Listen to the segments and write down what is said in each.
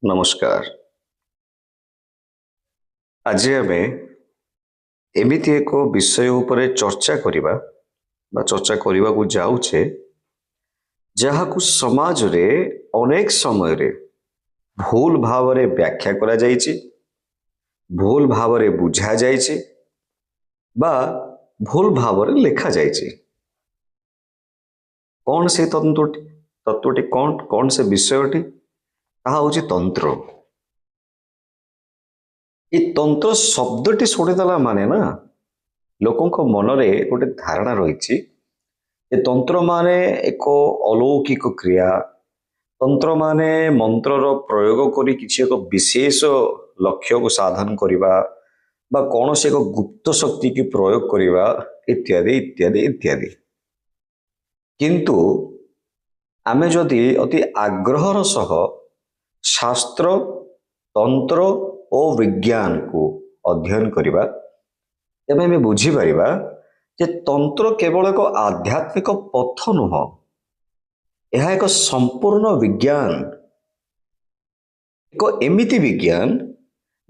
नमस्कार। आज आम एमिति एक विषय उपरे चर्चा करिबा बा चर्चा करने को जाऊे जहाकू समाज रे अनेक समय रे भूल भाव रे व्याख्या करा जाइछि, भूल भाव रे बुझा जाइछि बा भूल भाव रे लेखा जाइछि। कौन से तत्वटी कौन से विषयटी ताहा होछि तंत्र। ये तंत्र शब्दटी शुणीदेला माने ना लोकों मनरे गोटे धारणा रही तंत्र माने एक अलौकिक क्रिया, तंत्र माने मंत्रर प्रयोग करी किसी एक विशेष लक्ष्य को साधन करिबा बा कौन से एक गुप्त शक्ति की प्रयोग करिबा इत्यादि इत्यादि इत्यादि। किंतु आमे जदि अति आग्रहर सह शास्त्र, तंत्र और विज्ञान को अध्ययन करिबा तेबे आमे बुझी परिबा जे तंत्र केवल एक आध्यात्मिक पथ नुह, यह एक संपूर्ण विज्ञान, एक एमिति विज्ञान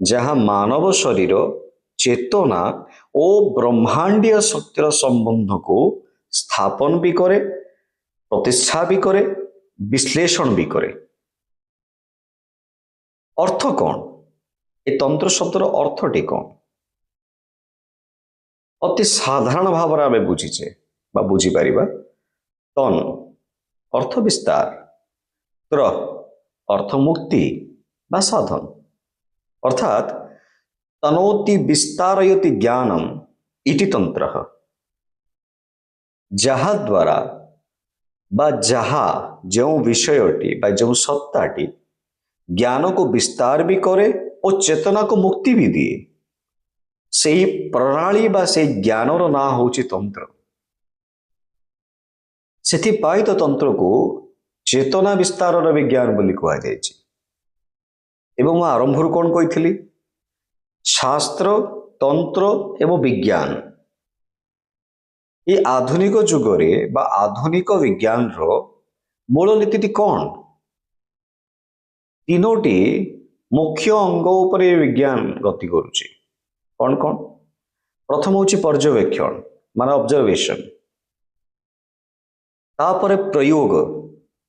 जहाँ मानव शरीर, चेतना और ब्रह्मांडीय शक्तिर संबंध को स्थापन भी करे, प्रतिष्ठा भी करे, विश्लेषण भी करे। अर्थ कौन? ये तंत्र शब्दर अर्थटी कौन? अति साधारण भाव आमे बुझीचे बा बुझी पारिबा। तन अर्थ विस्तार, त्र अर्थ मुक्ति बा साधन, अर्थात तनोति विस्तारयति ज्ञानम इति तंत्रः। जहा द्वारा बा जहा जो विषयटी बा जो सत्ताटी ज्ञान को विस्तार भी करे और चेतना को मुक्ति भी दिए, से प्रणाली बा से ज्ञानर ना होची तंत्र। सेथिपाई तो तंत्र को चेतना विस्तारर विज्ञान बोली कहा जायछि। एवं मैं आरंभर कौन कही, शास्त्र, तंत्र एवं विज्ञान ये आधुनिक जुगरे बा आधुनिक विज्ञान रो मूल नीति कौन? तीनोटी मुख्य अंग उपरे विज्ञान गति करुछि। कौन कौन? प्रथम होछि पर्यवेक्षण माने ऑब्जर्वेशन, तापरे प्रयोग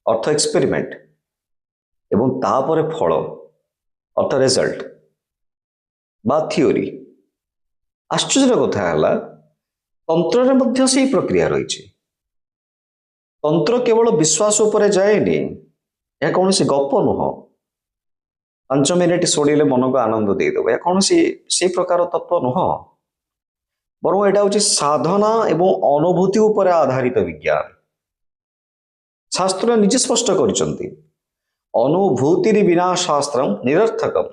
अर्थ एक्सपेरिमेंट एवं तापरे फल अर्थ रिजल्ट बा थियोरी। आश्चर्य कथा है तंत्र रे मध्य से प्रक्रिया रही। तंत्र केवल विश्वास उपरे जाएनि, यह कौन सी गप नुह 5 मिनिट शुणिले मन को आनंद देदेव, या कौन से प्रकार तत्व नुह, बर एटा होछि साधना एवं अनुभूति उपरे आधारित विज्ञान। शास्त्र निजे स्पष्ट करिसंती अनुभूति बिना शास्त्रम निरर्थकम,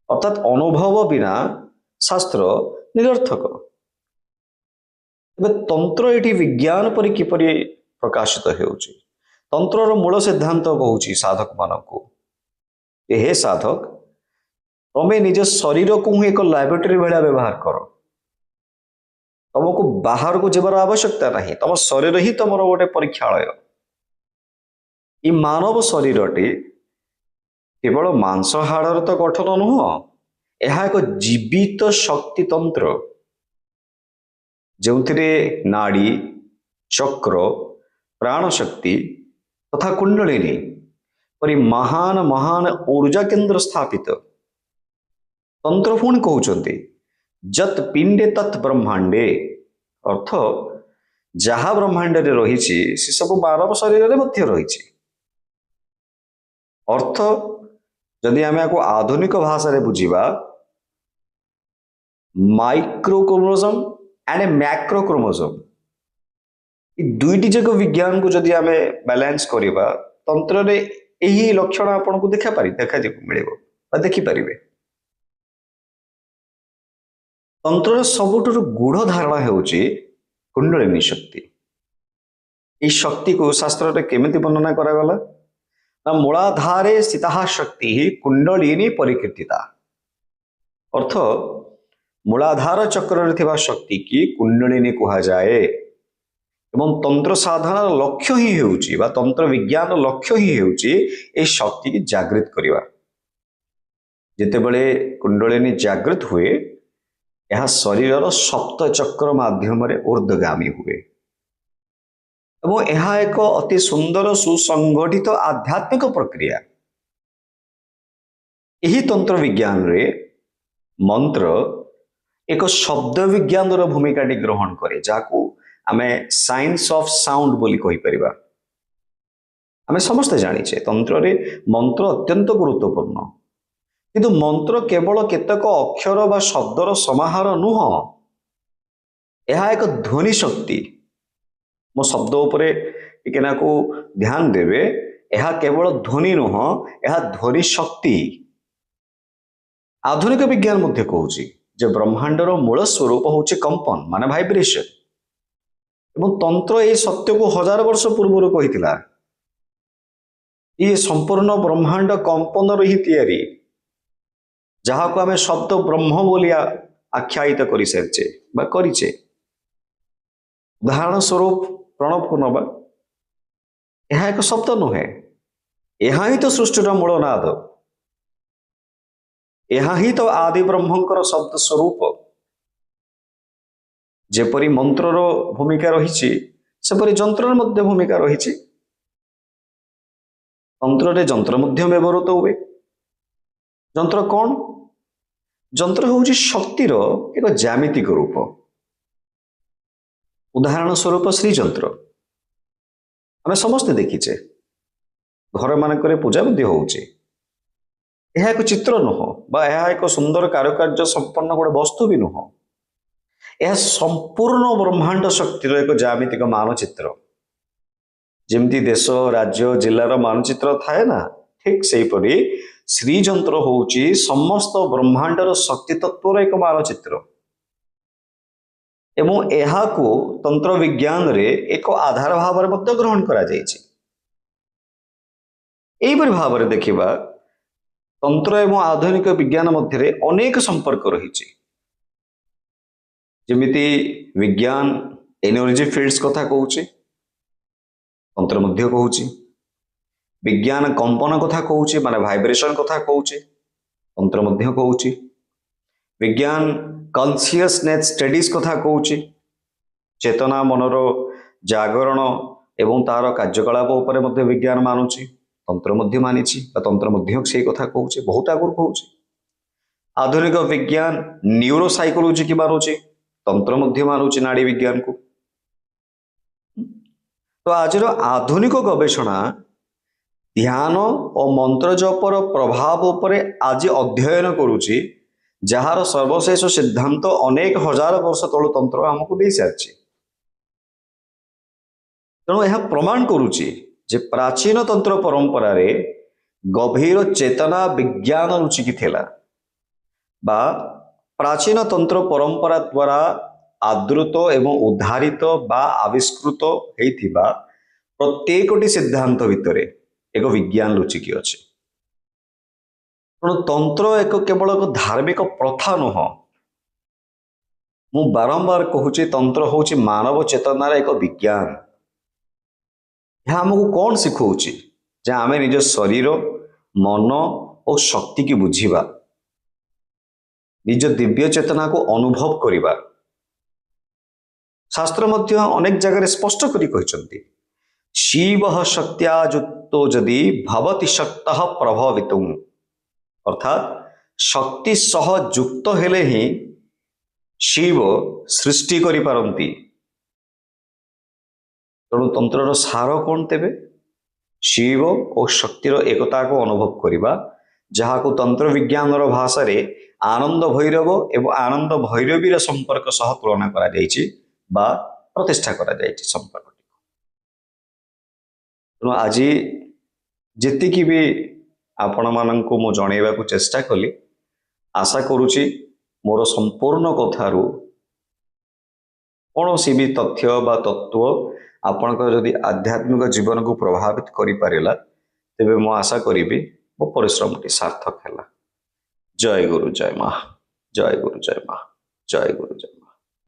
अर्थात अनुभव बिना शास्त्र निरर्थक। तंत्र एटी विज्ञान पर किपरि प्रकाशित हेउछि? तंत्रर मूल सिद्धांत कहूछि साधक मानकु, हे साधक तमे निज शरीर को ही एक लैबोरेटरी भाया व्यवहार कर, तुमको बाहर को जबार आवश्यकता नहीं, तुम शरीर ही तुम गोटे परीक्षालय। ये मानव शरीरटी केवल मांस हाड़र तो गठन नुह, यह एक जीवित शक्ति तंत्र जो नाड़ी, चक्र, प्राणशक्ति तथा कुंडलिनी परि महान महान ऊर्जा केंद्र स्थापित। तंत्र पुणी कहते जत पिंडे तत् ब्रह्मांडे, अर्थ जहा ब्रह्मांड रे रही से सब मानव शरीर रे मध्य रही। अर्थ जदि आमे को आधुनिक भाषा रे बुझीबा, माइक्रोक्रोमोसोम एंड मैक्रोक्रोमोसोम ये दुईटी जक विज्ञान को जदि आमे बैलेंस करिबा, तंत्र रे यही लक्षण आपन को देखा मिले देखी पारिबे। तंत्र सबुठुर गूढ़ धारणा हेउची कुंडलिनी शक्ति। इस शक्ति को शास्त्र रे केमिति वर्णना करा गला ना मूलाधारे स्थिता शक्ति ही कुंडलिनी परिकीर्तिता, अर्थ मूलाधार चक्र रे थिबा शक्ति की कुंडलिनी कहा जाए। एवं तंत्र साधना लक्ष्य ही हेउची बा तंत्र विज्ञान लक्ष्य ही हेउची ए शक्ति की जागृत करिवा। ଯେତେବେଳେ କୁଣ୍ଡଳିନୀ ଜାଗୃତ ହୁଏ ଏହା ଶରୀରର ସପ୍ତ ଚକ୍ର ମାଧ୍ୟମରେ ଊର୍ଦ୍ଧ୍ୱଗାମୀ ହୁଏ ଏବଂ ଏହା ଏକ ଅତି ସୁନ୍ଦର ସୁସଂଗଠିତ ଆଧ୍ୟାତ୍ମିକ ପ୍ରକ୍ରିୟା। ଏହି ତନ୍ତ୍ର ବିଜ୍ଞାନରେ ମନ୍ତ୍ର ଏକ ଶବ୍ଦ ବିଜ୍ଞାନର ଭୂମିକାଟି ଗ୍ରହଣ କରେ, ଯାହାକୁ ଆମେ ସାଇନ୍ସ ଅଫ ସାଉଣ୍ଡ ବୋଲି କହିପାରିବା। ଆମେ ସମସ୍ତେ ଜାଣିଛେ ତନ୍ତ୍ରରେ ମନ୍ତ୍ର ଅତ୍ୟନ୍ତ ଗୁରୁତ୍ୱପୂର୍ଣ୍ଣ, କିନ୍ତୁ ମନ୍ତ୍ର କେବଳ କେତେକ ଅକ୍ଷର ବା ଶବ୍ଦର ସମାହାର ନୁହଁ, ଏହା ଏକ ଧ୍ୱନି ଶକ୍ତି। ମୋ ଶବ୍ଦ ଉପରେ ଟିକେ ନାକୁ ଧ୍ୟାନ ଦେବେ, ଏହା କେବଳ ଧ୍ୱନି ନୁହଁ, ଏହା ଧ୍ୱନି ଶକ୍ତି। ଆଧୁନିକ ବିଜ୍ଞାନ ମଧ୍ୟ କହୁଛି ଯେ ବ୍ରହ୍ମାଣ୍ଡର ମୂଳ ସ୍ୱରୂପ ହେଉଛି କମ୍ପନ ମାନେ ଭାଇବ୍ରେସନ, ଏବଂ ତନ୍ତ୍ର ଏହି ସତ୍ୟକୁ 1000 ବର୍ଷ ପୂର୍ବରୁ କହିଥିଲା। ଇଏ ସମ୍ପୂର୍ଣ୍ଣ ବ୍ରହ୍ମାଣ୍ଡ କମ୍ପନରୁ ହିଁ ତିଆରି, ଯାହାକୁ ଆମେ ଶବ୍ଦ ବ୍ରହ୍ମ ବୋଲି ଆଖ୍ୟାୟିତ କରିସାରିଛେ ବା କରିଛେ। ଉଦାହରଣ ସ୍ୱରୂପ ପ୍ରଣବକୁ ନବା, ଏହା ଏକ ଶବ୍ଦ ନୁହେଁ, ଏହା ହିଁ ତ ସୃଷ୍ଟିର ମୂଳ ନାଦ, ଏହା ହିଁ ତ ଆଦି ବ୍ରହ୍ମଙ୍କର ଶବ୍ଦ ସ୍ୱରୂପ। ଯେପରି ମନ୍ତ୍ରର ଭୂମିକା ରହିଛି ସେପରି ଯନ୍ତ୍ରର ମଧ୍ୟ ଭୂମିକା ରହିଛି। ତନ୍ତ୍ରରେ ଯନ୍ତ୍ର ମଧ୍ୟ ବ୍ୟବହୃତ ହୁଏ। ଯନ୍ତ୍ର କଣ? ଯନ୍ତ୍ର ହେଉଛି ଶକ୍ତିର ଏକ ଜ୍ୟାମିତିକ ରୂପ। ଉଦାହରଣ ସ୍ୱରୂପ ଶ୍ରୀଯନ୍ତ୍ର ଆମେ ସମସ୍ତେ ଦେଖିଛେ, ଘର ମାନଙ୍କରେ ପୂଜା ମଧ୍ୟ ହେଉଛି। ଏହା ଏକ ଚିତ୍ର ନୁହଁ ବା ଏହା ଏକ ସୁନ୍ଦର କାରୁକାର୍ଯ୍ୟ ସମ୍ପନ୍ନ ଗୋଟେ ବସ୍ତୁ ବି ନୁହଁ, ଏହା ସମ୍ପୂର୍ଣ୍ଣ ବ୍ରହ୍ମାଣ୍ଡ ଶକ୍ତିର ଏକ ଜ୍ୟାମିତିକ ମାନଚିତ୍ର। ଯେମିତି ଦେଶ, ରାଜ୍ୟ, ଜିଲ୍ଲାର ମାନଚିତ୍ର ଥାଏ ନା, ଠିକ ସେହିପରି ଶ୍ରୀଯନ୍ତ୍ର ହେଉଛି ସମସ୍ତ ବ୍ରହ୍ମାଣ୍ଡର ଶକ୍ତି ତତ୍ଵର ଏକ ମାନଚିତ୍ର ଏବଂ ଏହାକୁ ତନ୍ତ୍ର ବିଜ୍ଞାନରେ ଏକ ଆଧାର ଭାବରେ ମଧ୍ୟ ଗ୍ରହଣ କରାଯାଇଛି। ଏହିପରି ଭାବରେ ଦେଖିବା ତନ୍ତ୍ର ଏବଂ ଆଧୁନିକ ବିଜ୍ଞାନ ମଧ୍ୟରେ ଅନେକ ସମ୍ପର୍କ ରହିଛି। ଯେମିତି ବିଜ୍ଞାନ ଏନର୍ଜି ଫିଲ୍ଡସ୍ କଥା କହୁଛି, ତନ୍ତ୍ର ମଧ୍ୟ କହୁଛି। ବିଜ୍ଞାନ କମ୍ପନ କଥା କହୁଛି ମାନେ ଭାଇବ୍ରେସନ କଥା କହୁଛି, ତନ୍ତ୍ର ମଧ୍ୟ କହୁଛି। ବିଜ୍ଞାନ କନସିୟସନେସ୍ ଷ୍ଟଡିଜ କଥା କହୁଛି, ଚେତନା ମନର ଜାଗରଣ ଏବଂ ତାର କାର୍ଯ୍ୟକଳାପ ଉପରେ ମଧ୍ୟ ବିଜ୍ଞାନ ମାନୁଛି, ତନ୍ତ୍ର ମଧ୍ୟ ମାନିଛି ବା ତନ୍ତ୍ର ମଧ୍ୟ ସେଇ କଥା କହୁଛି, ବହୁତ ଆଗରୁ କହୁଛି। ଆଧୁନିକ ବିଜ୍ଞାନ ନ୍ୟୁରୋ ସାଇକୋଲୋଜି କି ମାନୁଛି, ତନ୍ତ୍ର ମଧ୍ୟ ମାନୁଛି ନାଡି ବିଜ୍ଞାନକୁ। ତ ଆଜିର ଆଧୁନିକ ଗବେଷଣା ଧ୍ୟାନ ଓ ମନ୍ତ୍ର ଜପର ପ୍ରଭାବ ଉପରେ ଆଜି ଅଧ୍ୟୟନ କରୁଛି, ଯାହାର ସର୍ବଶେଷ ସିଦ୍ଧାନ୍ତ ଅନେକ ହଜାର ବର୍ଷ ତଳୁ ତନ୍ତ୍ର ଆମକୁ ଦେଇ ସାରିଛି। ତେଣୁ ଏହା ପ୍ରମାଣ କରୁଛି ଯେ ପ୍ରାଚୀନ ତନ୍ତ୍ର ପରମ୍ପରାରେ ଗଭୀର ଚେତନା ବିଜ୍ଞାନ ଲୁଚିକି ଥିଲା ବା ପ୍ରାଚୀନ ତନ୍ତ୍ର ପରମ୍ପରା ଦ୍ୱାରା ଆଦୃତ ଏବଂ ଉଦ୍ଧାରିତ ବା ଆବିଷ୍କୃତ ହେଇଥିବା ପ୍ରତ୍ୟେକଟି ସିଦ୍ଧାନ୍ତ ଭିତରେ ଏକ ବିଜ୍ଞାନ ଲୁଚିକି ଅଛି। ତେଣୁ ତନ୍ତ୍ର ଏକ କେବଳ ଏକ ଧାର୍ମିକ ପ୍ରଥା ନୁହଁ, ମୁଁ ବାରମ୍ବାର କହୁଛି ତନ୍ତ୍ର ହେଉଛି ମାନବ ଚେତନାର ଏକ ବିଜ୍ଞାନ। ଏହା ଆମକୁ କଣ ଶିଖଉଛି? ଯେ ଆମେ ନିଜ ଶରୀର, ମନ ଓ ଶକ୍ତିକୁ ବୁଝିବା, ନିଜ ଦିବ୍ୟ ଚେତନାକୁ ଅନୁଭବ କରିବା। ଶାସ୍ତ୍ର ମଧ୍ୟ ଅନେକ ଜାଗାରେ ସ୍ପଷ୍ଟ କରି କହିଛନ୍ତି, ଶିବ ଶକ୍ତ୍ୟା ଯୁକ୍ତ ଯଦି ଭବତି ଶକ୍ତଃ ପ୍ରଭାବିତୁଂ, ଅର୍ଥାତ୍ ଶକ୍ତି ସହ ଯୁକ୍ତ ହେଲେ ହିଁ ଶିବ ସୃଷ୍ଟି କରିପାରନ୍ତି। ତେଣୁ ତନ୍ତ୍ରର ସାର କଣ ତେବେ? ଶିବ ଓ ଶକ୍ତିର ଏକତାକୁ ଅନୁଭବ କରିବା, ଯାହାକୁ ତନ୍ତ୍ର ବିଜ୍ଞାନର ଭାଷାରେ ଆନନ୍ଦ ଭୈରବ ଏବଂ ଆନନ୍ଦ ଭୈରବୀର ସମ୍ପର୍କ ସହ ତୁଳନା କରାଯାଇଛି ବା ପ୍ରତିଷ୍ଠା କରାଯାଇଛି ସମ୍ପର୍କଟି। ତେଣୁ ଆଜି ଯେତିକି ବି ଆପଣମାନଙ୍କୁ ମୁଁ ଜଣେଇବାକୁ ଚେଷ୍ଟା କଲି, ଆଶା କରୁଛି ମୋର ସମ୍ପୂର୍ଣ୍ଣ କଥାରୁ କୌଣସି ବି ତଥ୍ୟ ବା ତତ୍ତ୍ୱ ଆପଣଙ୍କର ଯଦି ଆଧ୍ୟାତ୍ମିକ ଜୀବନକୁ ପ୍ରଭାବିତ କରିପାରିଲା, ତେବେ ମୁଁ ଆଶା କରିବି ମୋ ପରିଶ୍ରମଟି ସାର୍ଥକ ହେଲା। ଜୟ ଗୁରୁ, ଜୟ ମା, ଜୟ ଗୁରୁ, ଜୟ ମା, ଜୟ ଗୁରୁ, ଜୟ ମା।